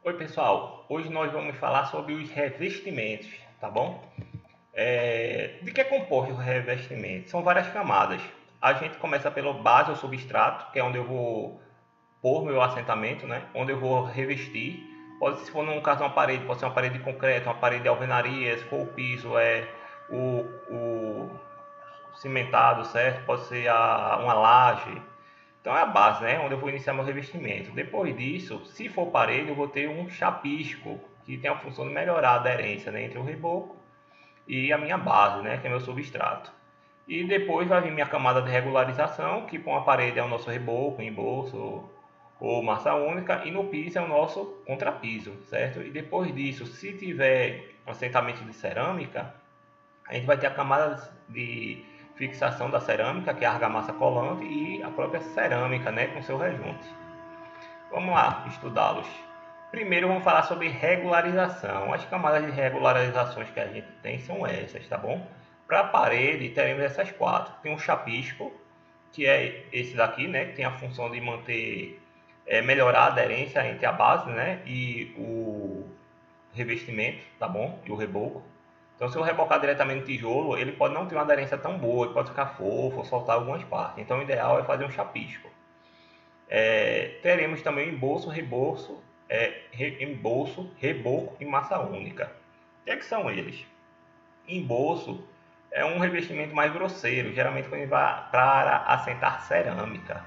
Oi pessoal, hoje nós vamos falar sobre os revestimentos, tá bom? De que é composto o revestimento? São várias camadas. A gente começa pelo base ou substrato, que é onde eu vou pôr meu assentamento, né? Onde eu vou revestir. Pode, se for no caso de uma parede, pode ser uma parede de concreto, uma parede de alvenaria, se for o piso o cimentado, certo? Pode ser uma laje. Então é a base, né? Onde eu vou iniciar meu revestimento. Depois disso, se for parede, eu vou ter um chapisco, que tem a função de melhorar a aderência, né, entre o reboco e a minha base, né, que é meu substrato. E depois vai vir minha camada de regularização, que com a parede é o nosso reboco, embolso ou massa única, e no piso é o nosso contrapiso, certo? E depois disso, se tiver assentamento de cerâmica, a gente vai ter a camada de fixação da cerâmica, que é a argamassa colante, e a própria cerâmica, né, com seu rejunte. Vamos lá estudá-los. Primeiro vamos falar sobre regularização. As camadas de regularizações que a gente tem são essas, tá bom? Para a parede teremos essas quatro. Tem um chapisco, que é esse daqui, né, que tem a função de manter, melhorar a aderência entre a base, né, e o revestimento, tá bom? E o reboco. Então, se eu rebocar diretamente no tijolo, ele pode não ter uma aderência tão boa, ele pode ficar fofo, soltar algumas partes. Então, o ideal é fazer um chapisco. Teremos também embolso, embolso, reboco e massa única. O que é que são eles? Embolso é um revestimento mais grosseiro, geralmente quando ele vai para assentar cerâmica.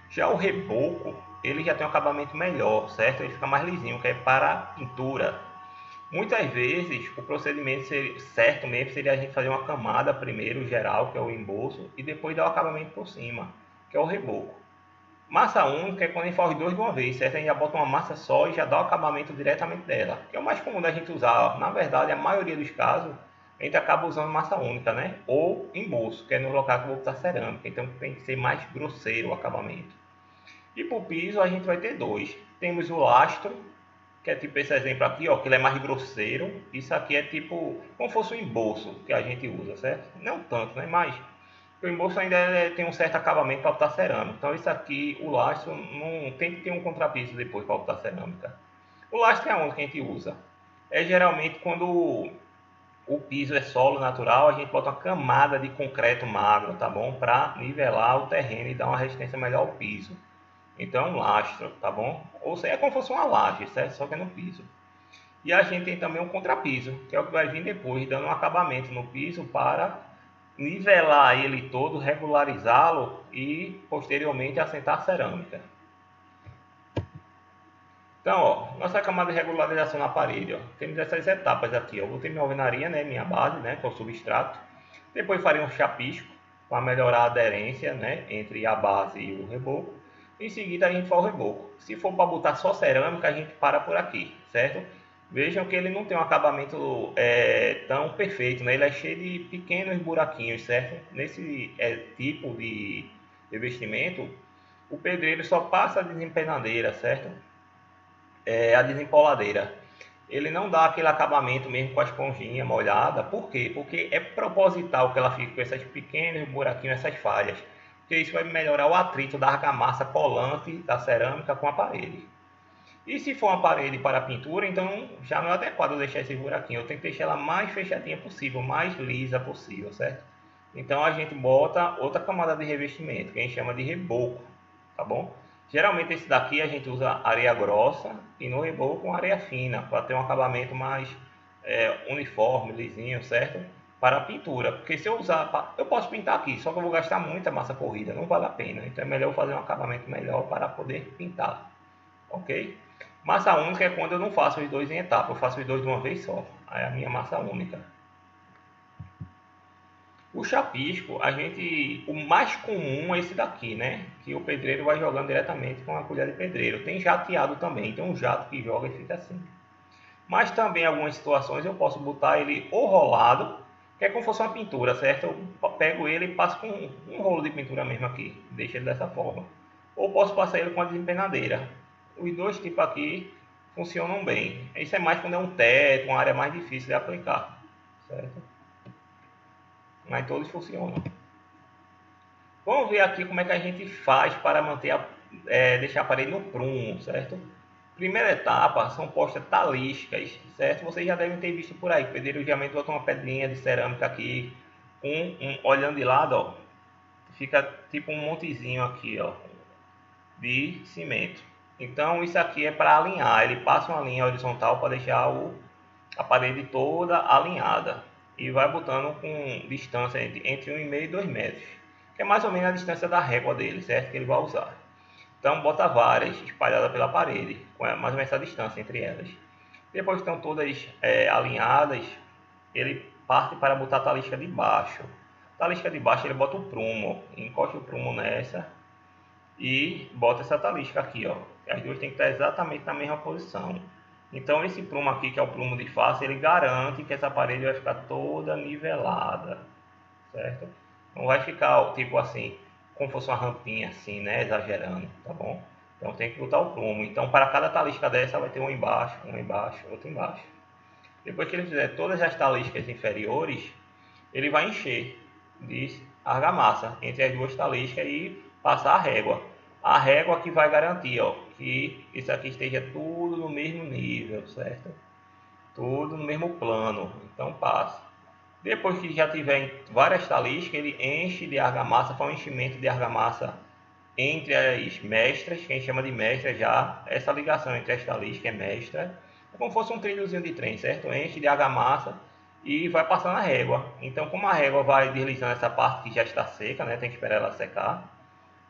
Já o reboco, ele já tem um acabamento melhor, certo? Ele fica mais lisinho, que é para pintura. Muitas vezes o procedimento certo mesmo seria a gente fazer uma camada primeiro geral, que é o embolso, e depois dar o acabamento por cima, que é o reboco. Massa única é quando a gente faz os dois de uma vez, certo? A gente já bota uma massa só e já dá o acabamento diretamente dela, que é o mais comum da gente usar. Na verdade, a maioria dos casos, a gente acaba usando massa única, né? Ou embolso, que é no local que eu vou botar cerâmica, então tem que ser mais grosseiro o acabamento. E para o piso a gente vai ter dois. Temos o lastro, que é tipo esse exemplo aqui, ó, que ele é mais grosseiro. Isso aqui é tipo como fosse um embolso que a gente usa, certo? Não tanto, né? Mas o embolso ainda tem um certo acabamento para botar cerâmica. Então isso aqui, o lastro, não tem que ter um contrapiso depois para botar cerâmica. O lastro é onde que a gente usa? É geralmente quando o piso é solo natural, a gente bota uma camada de concreto magro, tá bom? Para nivelar o terreno e dar uma resistência melhor ao piso. Então é um lastro, tá bom? Ou seja, é como se fosse uma laje, certo? Só que é no piso. E a gente tem também um contrapiso, que é o que vai vir depois, dando um acabamento no piso para nivelar ele todo, regularizá-lo e posteriormente assentar a cerâmica. Então, ó, nossa camada de regularização na parede, ó, temos essas etapas aqui. Eu vou ter minha alvenaria, né, minha base, né, que é o substrato. Depois farei um chapisco para melhorar a aderência, né, entre a base e o reboco. Em seguida a gente faz o reboco. Se for para botar só cerâmica, a gente para por aqui, certo? Vejam que ele não tem um acabamento tão perfeito, né? Ele é cheio de pequenos buraquinhos, certo? Nesse tipo de revestimento, o pedreiro só passa a desempenadeira, certo? A desempoladeira. Ele não dá aquele acabamento mesmo com a esponjinha molhada. Por quê? Porque é proposital que ela fique com esses pequenos buraquinhos, essas falhas. Porque isso vai melhorar o atrito da argamassa colante da cerâmica com a parede. E se for uma parede para pintura, então já não é adequado deixar esse buraquinho. Eu tenho que deixar ela mais fechadinha possível, mais lisa possível, certo? Então a gente bota outra camada de revestimento, que a gente chama de reboco, tá bom? Geralmente esse daqui a gente usa areia grossa e no reboco com areia fina, para ter um acabamento mais uniforme, lisinho, certo? Para a pintura, porque se eu usar, eu posso pintar aqui, só que eu vou gastar muita massa corrida, não vale a pena. Então é melhor fazer um acabamento melhor para poder pintar, ok? Massa única é quando eu não faço os dois em etapa, eu faço os dois de uma vez só. Aí é a minha massa única. O chapisco, o mais comum é esse daqui, né? Que o pedreiro vai jogando diretamente com a colher de pedreiro. Tem jateado também, tem um jato que joga e fica assim. Mas também em algumas situações eu posso botar ele ou rolado, que é como se fosse uma pintura, certo? Eu pego ele e passo com um rolo de pintura mesmo aqui, deixo ele dessa forma. Ou posso passar ele com a desempenadeira. Os dois tipos aqui funcionam bem. Isso é mais quando é um teto, uma área mais difícil de aplicar, certo? Mas todos funcionam. Vamos ver aqui como é que a gente faz para deixar a parede no prumo, certo? Primeira etapa são postas taliscas, certo? Vocês já devem ter visto por aí. O pedreiro geralmente bota uma pedrinha de cerâmica aqui, olhando de lado, ó, fica tipo um montezinho aqui, ó, de cimento. Então isso aqui é para alinhar. Ele passa uma linha horizontal para deixar a parede toda alinhada e vai botando com distância entre 1,5 e 2 metros, que é mais ou menos a distância da régua dele, certo? Que ele vai usar. Então bota várias espalhadas pela parede, com mais ou menos essa distância entre elas. Depois que estão todas alinhadas, ele parte para botar a talisca de baixo. A talisca de baixo ele bota o prumo, encosta o prumo nessa e bota essa talisca aqui, ó. As duas tem que estar exatamente na mesma posição. Então esse prumo aqui, que é o prumo de face, ele garante que essa parede vai ficar toda nivelada, certo? Não vai ficar tipo assim, como fosse uma rampinha assim, né, exagerando, tá bom? Então tem que botar o prumo. Então para cada talisca dessa vai ter um embaixo, outro embaixo. Depois que ele fizer todas as taliscas inferiores, ele vai encher de argamassa entre as duas taliscas e passar a régua. A régua que vai garantir, ó, que isso aqui esteja tudo no mesmo nível, certo? Tudo no mesmo plano. Então passa. Depois que já tiver várias taliscas, ele enche de argamassa, faz um enchimento de argamassa entre as mestras, que a gente chama de mestra já. Essa ligação entre as taliscas é mestra. É como se fosse um trilhozinho de trem, certo? Enche de argamassa e vai passando a régua. Então, como a régua vai deslizando essa parte que já está seca, né? Tem que esperar ela secar,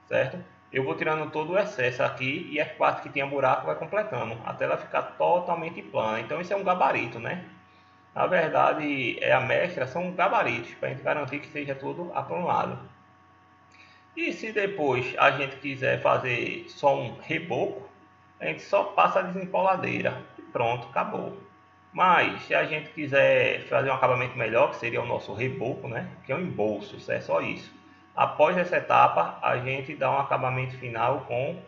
certo? Eu vou tirando todo o excesso aqui e as partes que tem buraco vai completando, até ela ficar totalmente plana. Então, isso é um gabarito, né? Na verdade, a mestra são gabaritos, para a gente garantir que seja tudo aplanado. E se depois a gente quiser fazer só um reboco, a gente só passa a desempoladeira e pronto, acabou. Mas se a gente quiser fazer um acabamento melhor, que seria o nosso reboco, né? Que é um embolso, é só isso. Após essa etapa, a gente dá um acabamento final com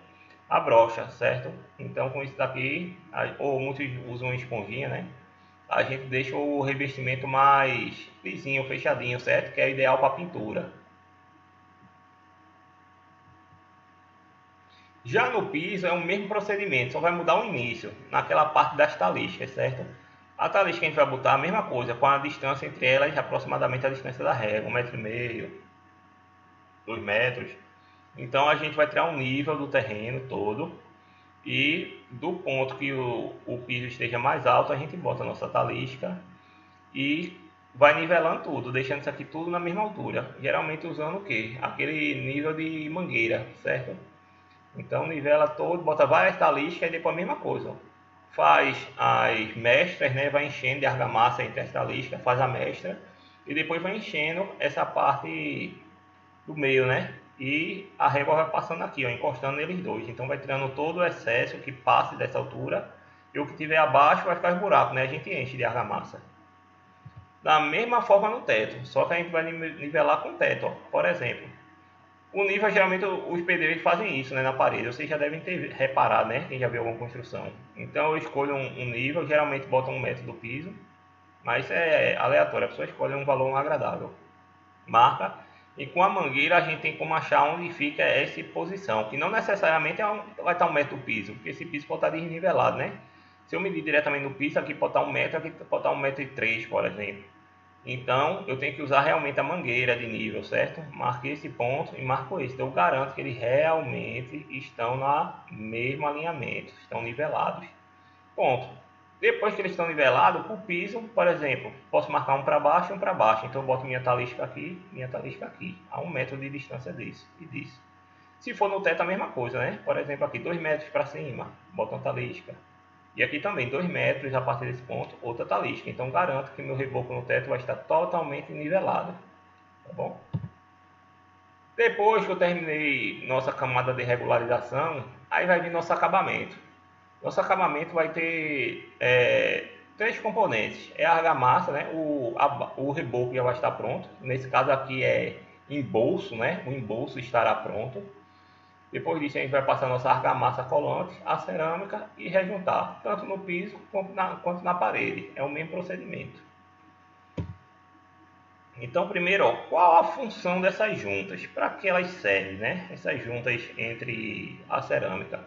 a brocha, certo? Então com isso daqui, ou muitos usam esponjinha, né? A gente deixa o revestimento mais lisinho, fechadinho, certo? Que é ideal para pintura. Já no piso é o mesmo procedimento, só vai mudar o início, naquela parte das taliscas, certo? A talisca a gente vai botar a mesma coisa, com a distância entre elas, aproximadamente a distância da régua, 1,5 m, 2 metros. Então a gente vai tirar um nível do terreno todo e do ponto que o piso esteja mais alto, a gente bota a nossa talisca e vai nivelando tudo, deixando isso aqui tudo na mesma altura. Geralmente usando o que? Aquele nível de mangueira, certo? Então nivela todo, bota várias taliscas e depois a mesma coisa. Faz as mestras, né? Vai enchendo de argamassa entre as taliscas, faz a mestra e depois vai enchendo essa parte do meio, né? E a régua vai passando aqui, ó, encostando neles dois. Então vai tirando todo o excesso que passe dessa altura e o que tiver abaixo vai ficar os buracos, né? A gente enche de argamassa. Da mesma forma no teto, só que a gente vai nivelar com o teto, ó. Por exemplo. O nível, geralmente, os pedreiros fazem isso, né, na parede. Vocês já devem ter reparado, né? Quem já viu alguma construção. Então, eu escolho um nível, geralmente bota 1 metro do piso. Mas é aleatório, a pessoa escolhe um valor agradável. Marca. E com a mangueira, a gente tem como achar onde fica essa posição. Que não necessariamente vai estar 1 metro do piso. Porque esse piso pode estar desnivelado, né? Se eu medir diretamente no piso, aqui pode estar 1 metro, aqui pode estar 1,3 m, por exemplo. Então, eu tenho que usar realmente a mangueira de nível, certo? Marquei esse ponto e marco esse. Então, eu garanto que eles realmente estão no mesmo alinhamento, estão nivelados. Ponto. Depois que eles estão nivelados, o piso, por exemplo, posso marcar um para baixo e um para baixo. Então, eu boto minha talisca aqui, a 1 metro de distância disso e disso. Se for no teto, a mesma coisa, né? Por exemplo, aqui 2 metros para cima, boto uma talisca. E aqui também, 2 metros a partir desse ponto, outra talisca. Então garanto que meu reboco no teto vai estar totalmente nivelado. Tá bom? Depois que eu terminei nossa camada de regularização, aí vai vir nosso acabamento. Nosso acabamento vai ter 3 componentes. É a argamassa, né? O reboco já vai estar pronto. Nesse caso aqui é embolso, né? O embolso estará pronto. Depois disso a gente vai passar nossa argamassa colante, a cerâmica e rejuntar, tanto no piso quanto na parede. É o mesmo procedimento. Então primeiro, ó, qual a função dessas juntas? Para que elas servem, né? Essas juntas entre a cerâmica.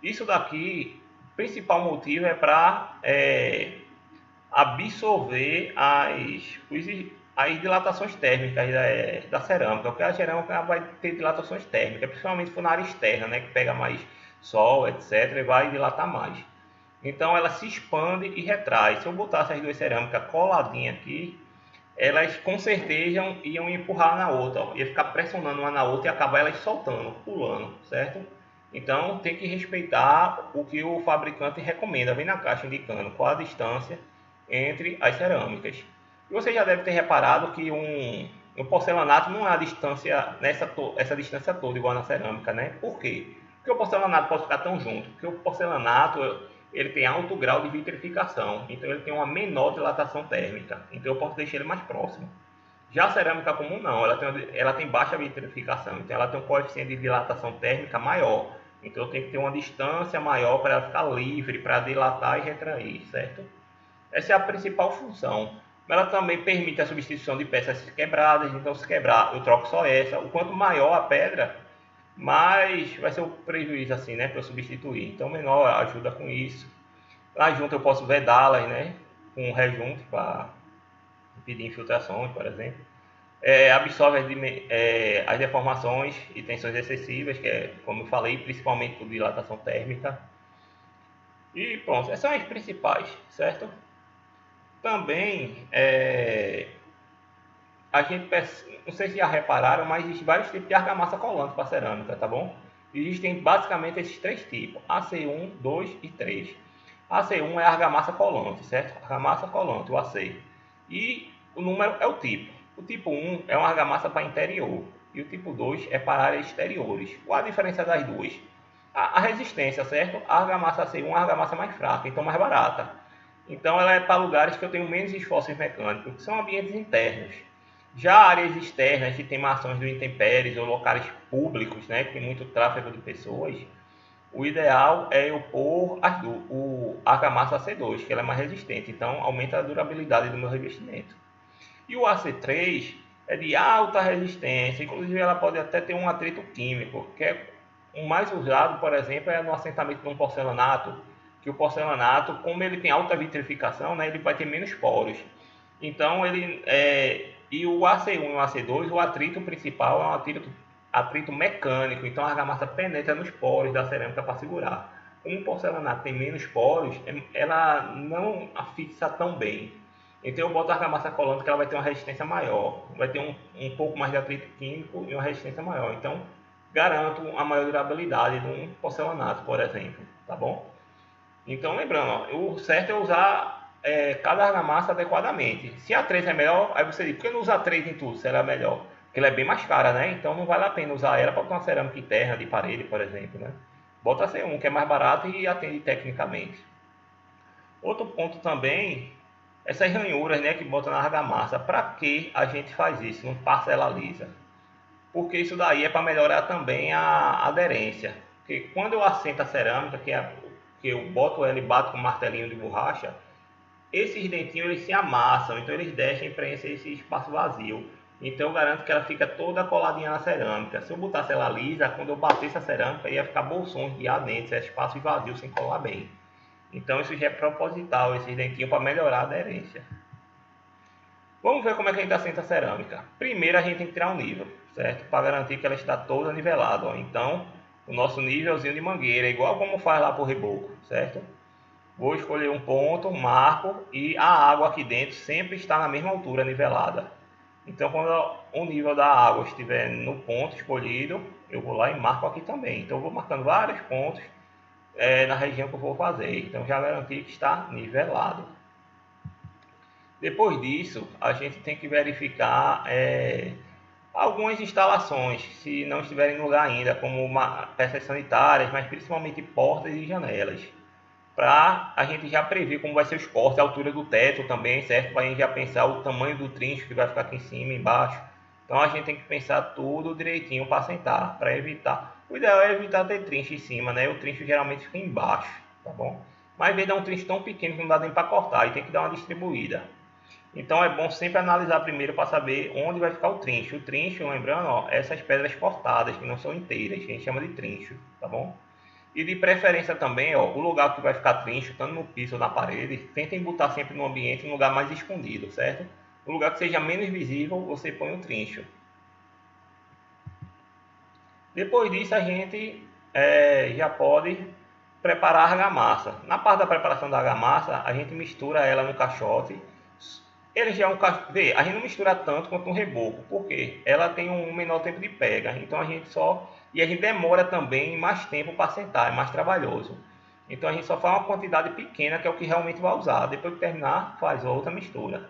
Isso daqui O principal motivo é para absorver as dilatações térmicas da cerâmica, porque a cerâmica vai ter dilatações térmicas, principalmente se for na área externa, né, que pega mais sol, etc., e vai dilatar mais. Então ela se expande e retrai. Se eu botasse as duas cerâmicas coladinhas aqui, elas com certeza iam empurrar na outra, ó. Ia ficar pressionando uma na outra e acabar elas soltando, pulando, certo? Então tem que respeitar o que o fabricante recomenda, vem na caixa indicando qual a distância entre as cerâmicas. E você já deve ter reparado que um porcelanato não é a distância essa distância toda igual na cerâmica, né? Por quê? Porque o porcelanato pode ficar tão junto, porque o porcelanato ele tem alto grau de vitrificação, então ele tem uma menor dilatação térmica, então eu posso deixar ele mais próximo. Já a cerâmica comum não, ela tem baixa vitrificação, então ela tem um coeficiente de dilatação térmica maior, então eu tenho que ter uma distância maior para ela ficar livre, para dilatar e retrair, certo? Essa é a principal função. Ela também permite a substituição de peças quebradas, então se quebrar eu troco só essa. O quanto maior a pedra, mais vai ser o prejuízo assim, né, para eu substituir. Então menor ajuda com isso. Lá junto eu posso vedá-las, né, com um rejunte para impedir infiltrações, por exemplo. Absorve as deformações e tensões excessivas, que é, como eu falei, principalmente por dilatação térmica. E pronto, essas são as principais, certo? Também, a gente, não sei se já repararam, mas existem vários tipos de argamassa colante para cerâmica, tá bom? Existem basicamente esses três tipos, AC1, 2 e 3. AC1 é a argamassa colante, certo? Argamassa colante, o AC. E o número é o tipo. O tipo 1 é uma argamassa para interior e o tipo 2 é para áreas exteriores. Qual a diferença das duas? A resistência, certo? A argamassa AC1 é uma argamassa mais fraca, então mais barata. Então ela é para lugares que eu tenho menos esforços mecânicos, que são ambientes internos. Já áreas externas que tem maçãs do intempéries ou locais públicos, né, que tem muito tráfego de pessoas, o ideal é eu pôr a argamassa AC2, que ela é mais resistente, então aumenta a durabilidade do meu revestimento. E o AC3 é de alta resistência, inclusive ela pode até ter um atrito químico, que é o mais usado, por exemplo, é no assentamento de um porcelanato, que o porcelanato, como ele tem alta vitrificação, né, ele vai ter menos poros. Então e o AC1 e o AC2, o atrito principal é um atrito mecânico, então a argamassa penetra nos poros da cerâmica para segurar. Como o porcelanato tem menos poros, ela não fixa tão bem. Então eu boto a argamassa colante que ela vai ter uma resistência maior, vai ter um pouco mais de atrito químico e uma resistência maior. Então garanto a maior durabilidade de um porcelanato, por exemplo, tá bom? Então lembrando, ó, o certo é usar cada argamassa adequadamente. Se a 3 é melhor, aí você diz, por que não usar 3 em tudo se ela é melhor? Porque ela é bem mais cara, né? Então não vale a pena usar ela para uma cerâmica interna de parede, por exemplo, né? Bota a C1, que é mais barato e atende tecnicamente. Outro ponto também, essas ranhuras, né, que bota na argamassa. Para que a gente faz isso? Não parcela lisa. Porque isso daí é para melhorar também a aderência. Porque quando eu assento a cerâmica, que eu boto ela e bato com um martelinho de borracha, esses dentinhos eles se amassam, então eles deixam preencher esse espaço vazio. Então eu garanto que ela fica toda coladinha na cerâmica. Se eu botasse ela lisa, quando eu batesse a cerâmica, ia ficar bolsões de ar dentro, esse espaço vazio sem colar bem. Então isso já é proposital, esses dentinhos, para melhorar a aderência. Vamos ver como é que a gente assenta a cerâmica. Primeiro a gente tem que tirar um nível, certo? Para garantir que ela está toda nivelada. Ó. Então, o nosso nívelzinho de mangueira, igual como faz lá para o reboco, certo? Vou escolher um ponto, marco, e a água aqui dentro sempre está na mesma altura, nivelada. Então, quando o nível da água estiver no ponto escolhido, eu vou lá e marco aqui também. Então, eu vou marcando vários pontos na região que eu vou fazer. Então, já garanti que está nivelado. Depois disso, a gente tem que verificar algumas instalações, se não estiverem no lugar ainda, como peças sanitárias, mas principalmente portas e janelas, para a gente já prever como vai ser os cortes, a altura do teto também, certo? Para a gente já pensar o tamanho do trincho que vai ficar aqui em cima e embaixo. Então a gente tem que pensar tudo direitinho para assentar, para evitar. O ideal é evitar ter trincho em cima, né? O trincho geralmente fica embaixo, tá bom? Mas às vezes dá um trincho tão pequeno que não dá nem para cortar, e tem que dar uma distribuída. Então é bom sempre analisar primeiro para saber onde vai ficar o trincho. O trincho, lembrando, ó, essas pedras cortadas, que não são inteiras, que a gente chama de trincho, tá bom? E de preferência também, ó, o lugar que vai ficar trincho, tanto no piso ou na parede, tentem botar sempre no ambiente um lugar mais escondido, certo? Um lugar que seja menos visível, você põe um trincho. Depois disso, a gente já pode preparar a argamassa. Na parte da preparação da argamassa, a gente mistura ela no caixote. Ele já é um caixote. A gente não mistura tanto quanto um reboco, porque ela tem um menor tempo de pega. Então a gente só. E a gente demora também mais tempo para sentar, é mais trabalhoso. Então a gente só faz uma quantidade pequena, que é o que realmente vai usar. Depois que terminar, faz outra mistura.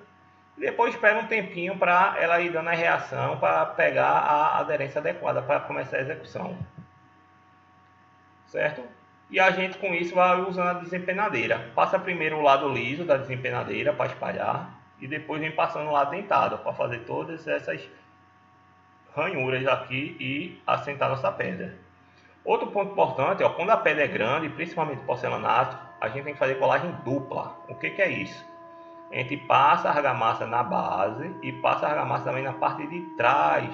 Depois espera um tempinho para ela ir dando a reação para pegar a aderência adequada para começar a execução. Certo? E a gente com isso vai usando a desempenadeira. Passa primeiro o lado liso da desempenadeira para espalhar e depois vem passando o lado dentado para fazer todas essas ranhuras aqui e assentar nossa pedra. Outro ponto importante, ó, quando a pedra é grande, principalmente porcelanato, a gente tem que fazer colagem dupla. O que é isso? A gente passa a argamassa na base e passa a argamassa também na parte de trás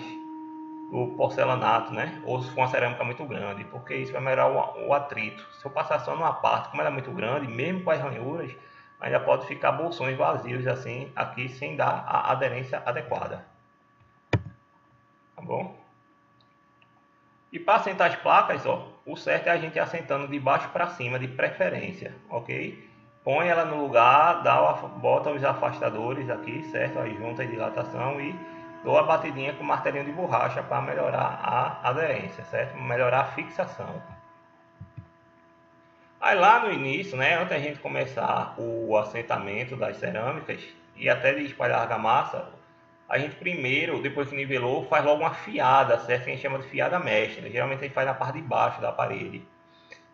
do porcelanato, né? Ou se for uma cerâmica muito grande, porque isso vai melhorar o atrito. Se eu passar só numa parte, como ela é muito grande, mesmo com as ranhuras, ainda pode ficar bolsões vazios assim aqui sem dar a aderência adequada. Tá bom? E para assentar as placas, ó, o certo é a gente ir assentando de baixo para cima, de preferência, ok? Põe ela no lugar, bota os afastadores aqui, certo? As juntas de dilatação e dou a batidinha com o martelinho de borracha para melhorar a aderência, certo? Melhorar a fixação. Aí lá no início, né, antes da gente começar o assentamento das cerâmicas e até de espalhar a argamassa, a gente primeiro, depois que nivelou, faz logo uma fiada, certo? Que a gente chama de fiada mestra. Geralmente a gente faz na parte de baixo da parede.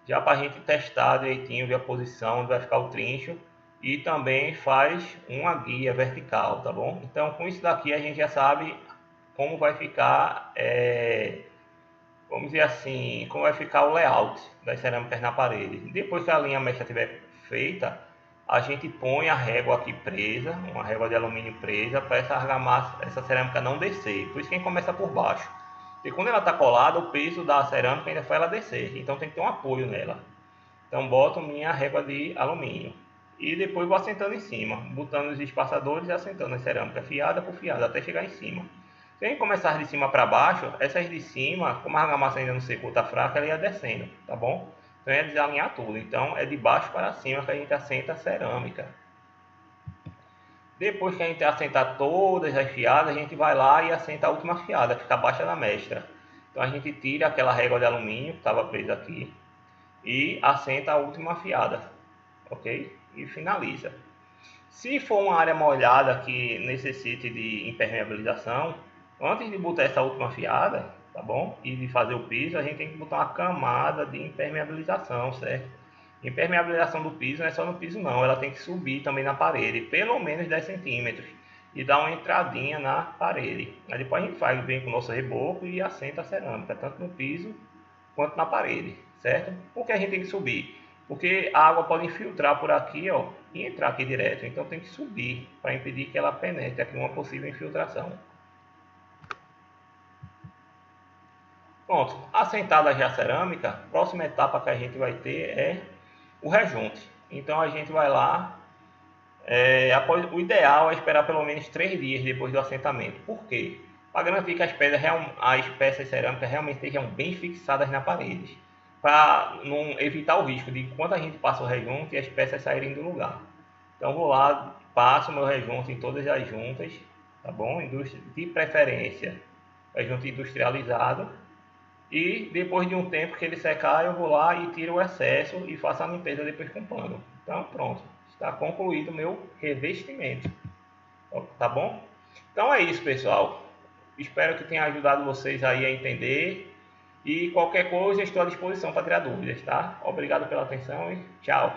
Já para a gente testar direitinho, ver a posição onde vai ficar o trincho. E também faz uma guia vertical, tá bom? Então com isso daqui a gente já sabe como vai ficar, vamos dizer assim, como vai ficar o layout das cerâmicas na parede. Depois que a linha mestra estiver feita, a gente põe a régua aqui presa, uma régua de alumínio presa, para essa argamassa, essa cerâmica não descer. Por isso que a gente começa por baixo. E quando ela está colada, o peso da cerâmica ainda faz ela descer. Então tem que ter um apoio nela. Então boto minha régua de alumínio. E depois vou assentando em cima, botando os espaçadores e assentando a cerâmica fiada por fiada até chegar em cima. Se a gente começar de cima para baixo, essas de cima, como a argamassa ainda não secou, está fraca, ela ia descendo, tá bom? Então é desalinhar tudo. Então é de baixo para cima que a gente assenta a cerâmica. Depois que a gente assentar todas as fiadas, a gente vai lá e assenta a última fiada, que fica abaixo da mestra. Então a gente tira aquela régua de alumínio que estava presa aqui e assenta a última fiada, ok? E finaliza. Se for uma área molhada que necessite de impermeabilização, antes de botar essa última fiada, tá bom? E de fazer o piso, a gente tem que botar uma camada de impermeabilização, certo? Impermeabilização do piso não é só no piso não, ela tem que subir também na parede, pelo menos 10 centímetros, e dar uma entradinha na parede. Aí depois a gente vem com o nosso reboco e assenta a cerâmica, tanto no piso quanto na parede, certo? Por que a gente tem que subir? Porque a água pode infiltrar por aqui, ó, e entrar aqui direto, então tem que subir para impedir que ela penetre aqui uma possível infiltração. Pronto, assentada já a cerâmica, a próxima etapa que a gente vai ter é o rejunte. Então a gente vai lá, o ideal é esperar pelo menos 3 dias depois do assentamento. Por quê? Para garantir que as peças cerâmicas realmente estejam bem fixadas na parede. Para não evitar o risco de enquanto a gente passa o rejunte as peças saírem do lugar. Então vou lá, passo o meu rejunte em todas as juntas, tá bom? De preferência, rejunte industrializado. E depois de um tempo que ele secar, eu vou lá e tiro o excesso e faço a limpeza depois com pano. Então pronto, está concluído o meu revestimento. Tá bom? Então é isso, pessoal. Espero que tenha ajudado vocês aí a entender. E qualquer coisa estou à disposição para tirar dúvidas, tá? Obrigado pela atenção e tchau.